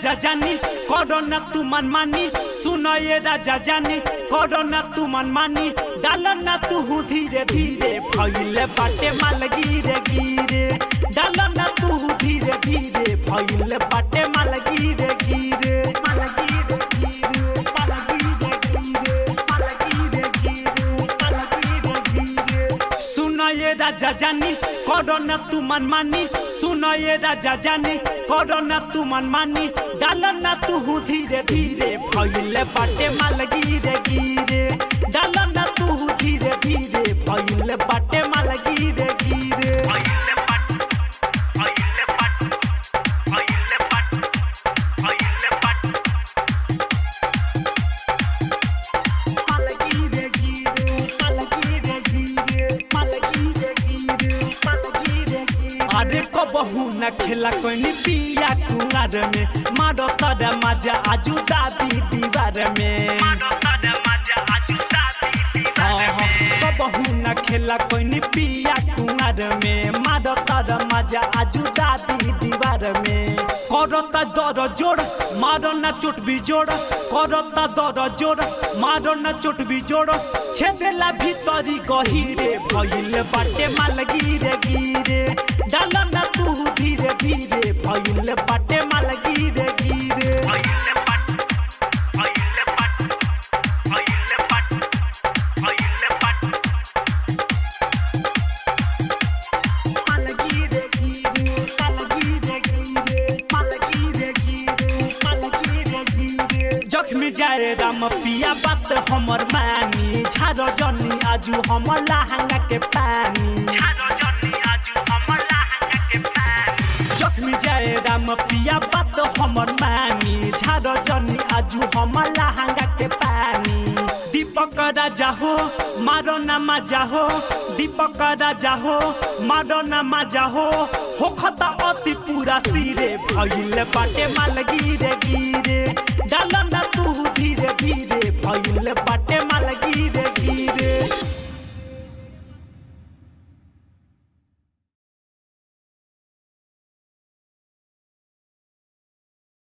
राजा जानी करो न तू मनमानी सुनो ये राजा जानी करो न तू मनमानी डालो न तू धीरे धीरे भइले बाटे माल गिरे गिरे डालो न तू धीरे धीरे भइले बाटे माल गिरे गिरे माल गिरे गिरे माल गिरे गिरे माल गिरे गिरे माल गिरे गिरे सुनो ये राजा जानी करो न तू मनमानी सुनो ये राजा जानी करो न तू मनमानी डालो न तू धीरे धीरे भइले बाटे माल गिरे गिरे डालो न तू धीरे धीरे भइले बाटे माल गिरे गिरे अरे को बहु न खेला कोई पिया कुंगार में मारो तड़ मजा आजू दाबी दीवार में को बहु न खेला कोई पिया कुंगार में मारो तड़ मजा आजू दाबी दीवार में करता दर जोड़ मारो न चोट भी जोड़ करता दर जोड़ मारो न चोट भी जोड़ छेदेला भीतरी गहिरे भइले बाटे माल गिरे गिरे डालो न तू धीरे धीरे भइले बाटे माल गिरे गिरे जख्मी जाए राम पिया बात हमर मानी झारो जनी आजू हमर लहंगा के पानी जख्मी जाए राम पिया बात हमर मानी झारो जनी आजू हमर लहंगा के पानी दीपक राजा हो मारो न मजा हो दीपक राजा हो मारो न मजा हो खता अति पूरा सिरे भइले बाटे माल गिरे गिरे डाल